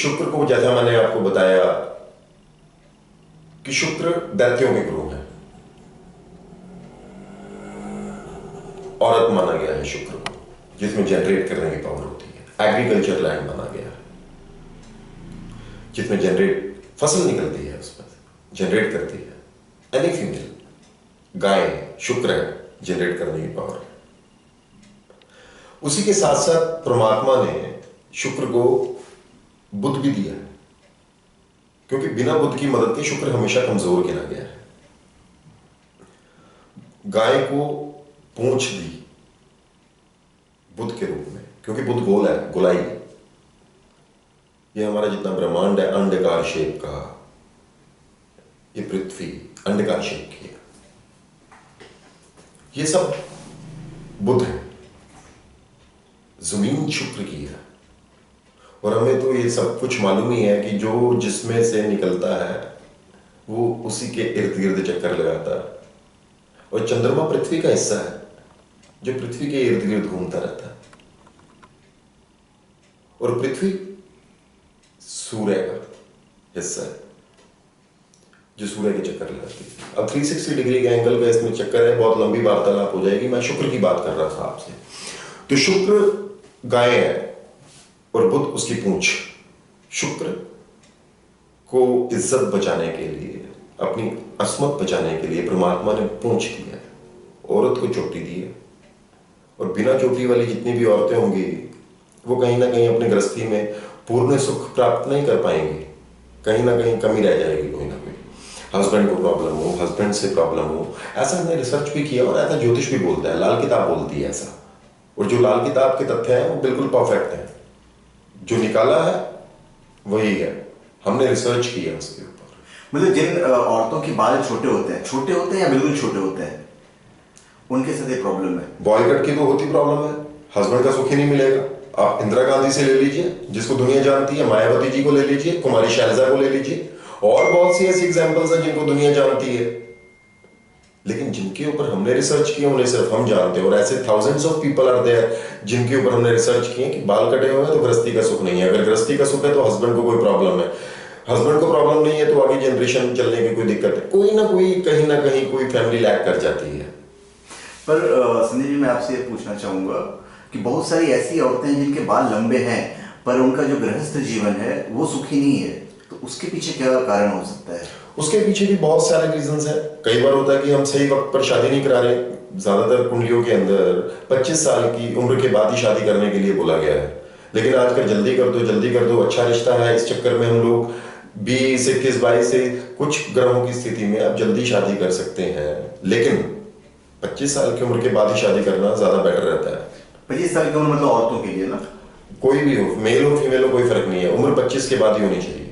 शुक्र को जैसा मैंने आपको बताया कि शुक्र दैत्यों के गुरु है। औरत माना गया है शुक्र को, जिसमें जनरेट करने की पावर होती है। एग्रीकल्चर लैंड माना गया है, जिसमें जनरेट फसल निकलती है, उसमें जनरेट करती है। एनी फीमेल गाय शुक्र है, जनरेट करने की पावर है। उसी के साथ साथ परमात्मा ने शुक्र को बुद्ध भी दिया है, क्योंकि बिना बुद्ध की मदद के शुक्र हमेशा कमजोर गिना गया है। गाय को पूंछ दी बुद्ध के रूप में, क्योंकि बुद्ध गोल है, गोलाई। ये हमारा जितना ब्रह्मांड है अंडकार शेप का, ये पृथ्वी अंडकार शेप की है, ये सब बुद्ध है। जमीन शुक्र की है। और हमें तो ये सब कुछ मालूम ही है कि जो जिसमें से निकलता है वो उसी के इर्द गिर्द चक्कर लगाता है। और चंद्रमा पृथ्वी का हिस्सा है, जो पृथ्वी के इर्द गिर्द घूमता रहता है। और पृथ्वी सूर्य का हिस्सा है, जो सूर्य के चक्कर लगाती है। अब 360 डिग्री का एंगल का इसमें चक्कर है, बहुत लंबी वार्तालाप हो जाएगी। मैं शुक्र की बात कर रहा था आपसे। तो शुक्र गाय है और बुद्ध उसकी पूंछ। शुक्र को इज्जत बचाने के लिए, अपनी अस्मत बचाने के लिए परमात्मा ने पूंछ दी है, औरत को चोटी दी है। और बिना चोटी वाली जितनी भी औरतें होंगी वो कहीं ना कहीं अपने गृहस्थी में पूर्ण सुख प्राप्त नहीं कर पाएंगी, कहीं ना कहीं कमी रह जाएगी। कोई ना कोई हस्बैंड को प्रॉब्लम हो, हस्बैंड से प्रॉब्लम हो। ऐसा हमने रिसर्च भी किया और ऐसा ज्योतिष भी बोलता है, लाल किताब बोलती है ऐसा। और जो लाल किताब के तथ्य हैं वो बिल्कुल परफेक्ट हैं, जो निकाला है वही है। हमने रिसर्च किया उसके ऊपर। मतलब जिन औरतों के बाल छोटे होते हैं या बिल्कुल छोटे होते हैं, उनके साथ ये प्रॉब्लम है। बॉय कट की तो होती प्रॉब्लम है, हस्बैंड का सुख ही नहीं मिलेगा। आप इंदिरा गांधी से ले लीजिए, जिसको दुनिया जानती है, मायावती जी को ले लीजिए, कुमारी शैलजा को ले लीजिए, और बहुत सी ऐसी एग्जांपल्स हैं जिनको दुनिया जानती है। लेकिन जिनके ऊपर हमने रिसर्च किया उन्हें सिर्फ हम जानते हैं। और ऐसे thousands of people are there जिनके ऊपर हमने रिसर्च किए कि बाल कटे हुए हैं तो गृहस्थी का सुख नहीं है, अगर गृहस्थी का सुख है तो हस्बैंड को कोई प्रॉब्लम है, हस्बैंड को प्रॉब्लम नहीं है तो आगे जनरेशन चलने की कोई दिक्कत है। कोई ना कोई कहीं ना कहीं कोई फैमिली लैक कर जाती है। पर संदीप जी, मैं आपसे ये पूछना चाहूंगा कि बहुत सारी ऐसी औरतें हैं जिनके बाल लंबे हैं पर उनका जो गृहस्थ जीवन है वो सुखी नहीं है, तो उसके पीछे क्या कारण हो सकता है? उसके पीछे भी बहुत सारे रीजंस हैं। कई बार होता है कि हम सही वक्त पर शादी नहीं करा रहे। ज्यादातर कुंडलियों के अंदर 25 साल की उम्र के बाद ही शादी करने के लिए बोला गया है। लेकिन आजकल जल्दी कर दो, जल्दी कर दो, अच्छा रिश्ता है, इस चक्कर में हम लोग 20, 21, 22 से कुछ ग्रहों की स्थिति में आप जल्दी शादी कर सकते हैं। लेकिन 25 साल की उम्र के बाद ही शादी करना ज्यादा बेटर रहता है। 25 साल की उम्र मतलब औरतों के लिए ना? कोई भी हो, मेल हो फीमेल हो, कोई फर्क नहीं है, उम्र 25 के बाद ही होनी चाहिए।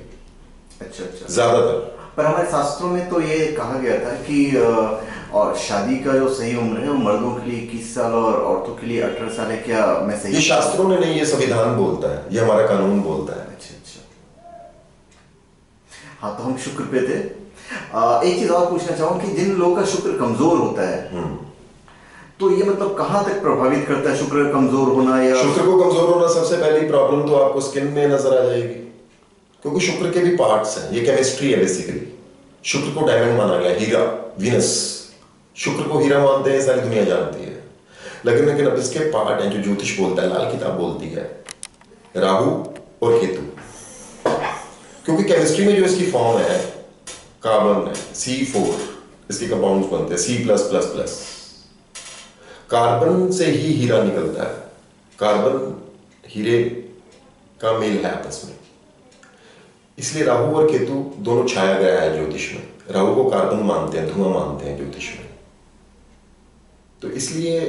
अच्छा। ज्यादातर। पर हमारे शास्त्रों में तो ये कहा गया था कि और शादी का जो सही उम्र है वो मर्दों के लिए 21 साल और औरतों के लिए 18 साल है। क्या मैं सही? ये शास्त्रों ने नहीं, ये संविधान बोलता है, ये हमारा कानून बोलता है। अच्छा। हाँ, तो हम शुक्र पे थे। एक चीज और पूछना चाहूँ कि जिन लोगों का शुक्र कमजोर होता है तो ये मतलब कहाँ तक प्रभावित करता है शुक्र कमजोर होना? या शुक्र को कमजोर होना, सबसे पहली प्रॉब्लम तो आपको स्किन में नजर आ जाएगी, क्योंकि शुक्र के भी पार्ट्स हैं। ये केमिस्ट्री है बेसिकली। शुक्र को डायमंड माना गया, हीरा, वीनस। शुक्र को हीरा मानते हैं, सारी दुनिया जानती है। लेकिन अब इसके पार्ट हैं जो ज्योतिष बोलता है, लाल किताब बोलती है, राहु और केतु। क्योंकि केमिस्ट्री में जो इसकी फॉर्म है कार्बन है, C4, इसके कंपाउंड्स बनते हैं C+++। कार्बन से ही हीरा निकलता है। कार्बन हीरे का मेल है आपस में। इसलिए राहु और केतु दोनों छाया गया है ज्योतिष में। राहु को कार्बन मानते हैं, धुआं मानते हैं ज्योतिष में। तो इसलिए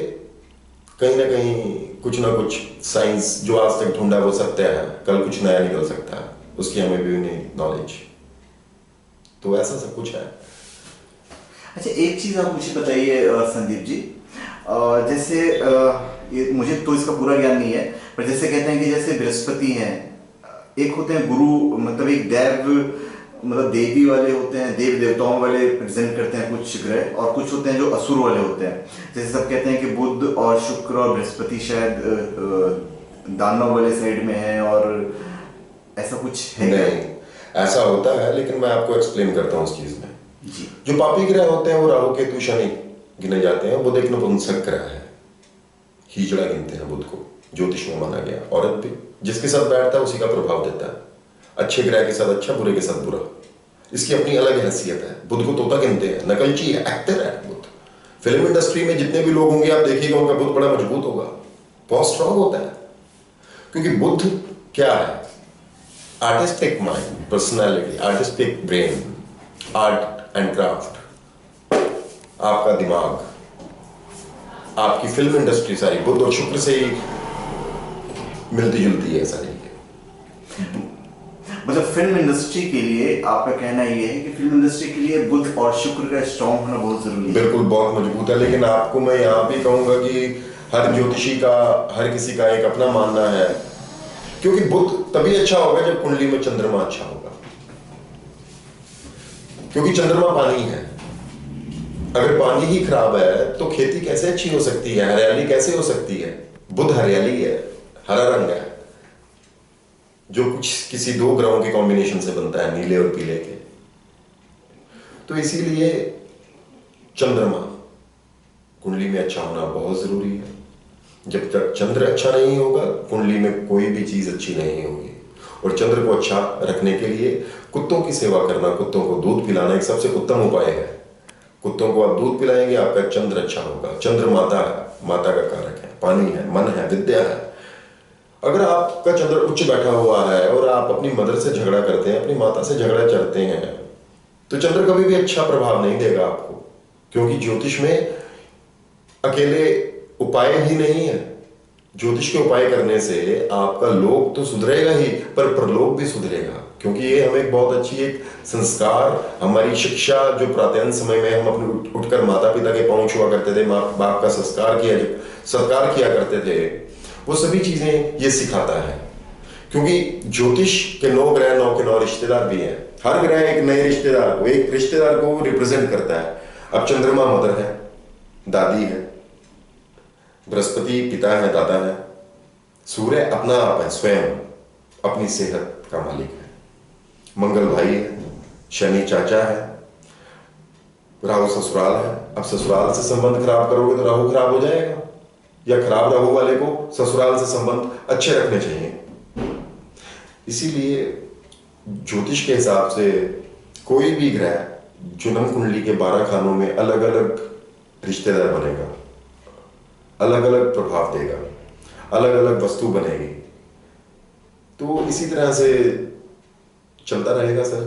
कहीं ना कहीं कुछ ना कुछ साइंस जो आज तक ढूंढा वो सत्य है, कल कुछ नया निकल सकता है, उसकी हमें भी नहीं नॉलेज। तो ऐसा सब कुछ है। अच्छा, एक चीज आप मुझे बताइए संदीप जी, जैसे ये मुझे तो इसका पूरा ज्ञान नहीं है, पर जैसे कहते हैं कि जैसे बृहस्पति हैं, एक होते हैं गुरु, मतलब एक देव, मतलब देवी वाले होते हैं, देव देवताओं वाले प्रेजेंट करते हैं कुछ ग्रह, और कुछ होते हैं जो असुर वाले होते हैं। जैसे सब कहते हैं कि बुध और शुक्र और बृहस्पति शायद दानव वाले साइड में है, और ऐसा कुछ है क्या? नहीं, ऐसा होता है, लेकिन मैं आपको एक्सप्लेन करता हूँ उस चीज में। जी। जो पापी ग्रह होते हैं वो राहु केतु शनि गिने जाते हैं। बुध एक नपुंसक ग्रह है, हीजड़ा गिनते हैं बुध को, ज्योतिष में माना गया। औरत भी जिसके साथ बैठता है उसी का प्रभाव देता है। अच्छे ग्रह के साथ अच्छा, बुरे के साथ बुरा। इसकी अपनी अलग हैसियत है। बुध को तोता गिनते हैं, नकलची है, एक्टर है बुध। फिल्म इंडस्ट्री में जितने भी लोग होंगे आप देखिएगा उनका बुध बड़ा मजबूत होगा, बहुत स्ट्रांग होता है। क्योंकि बुध क्या है? Artistic mind, personality, artistic brain, art and craft, आपका दिमाग, आपकी फिल्म इंडस्ट्री सारी बुध और शुक्र से ही मिलती जुलती है सारी। मतलब फिल्म इंडस्ट्री के लिए आपका कहना ये है कि फिल्म इंडस्ट्री के लिए बुध और शुक्र का स्ट्रॉन्ग होना बहुत जरूरी है? बिल्कुल, बहुत मजबूत है। लेकिन आपको मैं यहाँ भी कहूंगा कि हर ज्योतिषी का, हर किसी का एक अपना मानना है। क्योंकि बुध तभी अच्छा होगा जब कुंडली में चंद्रमा अच्छा होगा, क्योंकि चंद्रमा पानी है। अगर पानी ही खराब है तो खेती कैसे अच्छी हो सकती है, हरियाली कैसे हो सकती है? बुध हरियाली है, हरा रंग है, जो कुछ किसी दो ग्रहों के कॉम्बिनेशन से बनता है, नीले और पीले के। तो इसीलिए चंद्रमा कुंडली में अच्छा होना बहुत जरूरी है। जब तक चंद्र अच्छा नहीं होगा कुंडली में कोई भी चीज अच्छी नहीं होगी। और चंद्र को अच्छा रखने के लिए कुत्तों की सेवा करना, कुत्तों को दूध पिलाना एक सबसे उत्तम उपाय है। कुत्तों को आप दूध पिलाएंगे, आपका चंद्र अच्छा होगा। चंद्र माता है, माता का कारक है, पानी है, मन है, विद्या है। अगर आपका चंद्र उच्च बैठा हुआ है और आप अपनी मदर से झगड़ा करते हैं, अपनी माता से झगड़ा करते हैं, तो चंद्र कभी भी अच्छा प्रभाव नहीं देगा आपको। क्योंकि ज्योतिष में अकेले उपाय ही नहीं है। ज्योतिष के उपाय करने से आपका लोक तो सुधरेगा ही, पर परलोक भी सुधरेगा। क्योंकि ये हमें एक बहुत अच्छी एक संस्कार, हमारी शिक्षा, जो प्रातः समय में हम अपने उठकर माता पिता के पांव छुआ करते थे, माँ बाप का सत्कार किया करते थे, वो सभी चीजें ये सिखाता है। क्योंकि ज्योतिष के 9 ग्रह, 9 के 9 रिश्तेदार भी हैं। हर ग्रह एक नए रिश्तेदार को, एक रिश्तेदार को रिप्रेजेंट करता है। अब चंद्रमा मदर है, दादी है, बृहस्पति पिता है, दादा है, सूर्य अपना आप है, स्वयं अपनी सेहत का मालिक है, मंगल भाई है, शनि चाचा है, राहु ससुराल है। अब ससुराल से संबंध खराब करोगे तो राहु खराब हो जाएगा, या खराब राहु वाले को ससुराल से संबंध अच्छे रखने चाहिए। इसीलिए ज्योतिष के हिसाब से कोई भी ग्रह जन्म कुंडली के 12 खानों में अलग अलग रिश्तेदार बनेगा, अलग अलग प्रभाव देगा, अलग अलग वस्तु बनेगी। तो इसी तरह से चलता रहेगा सर।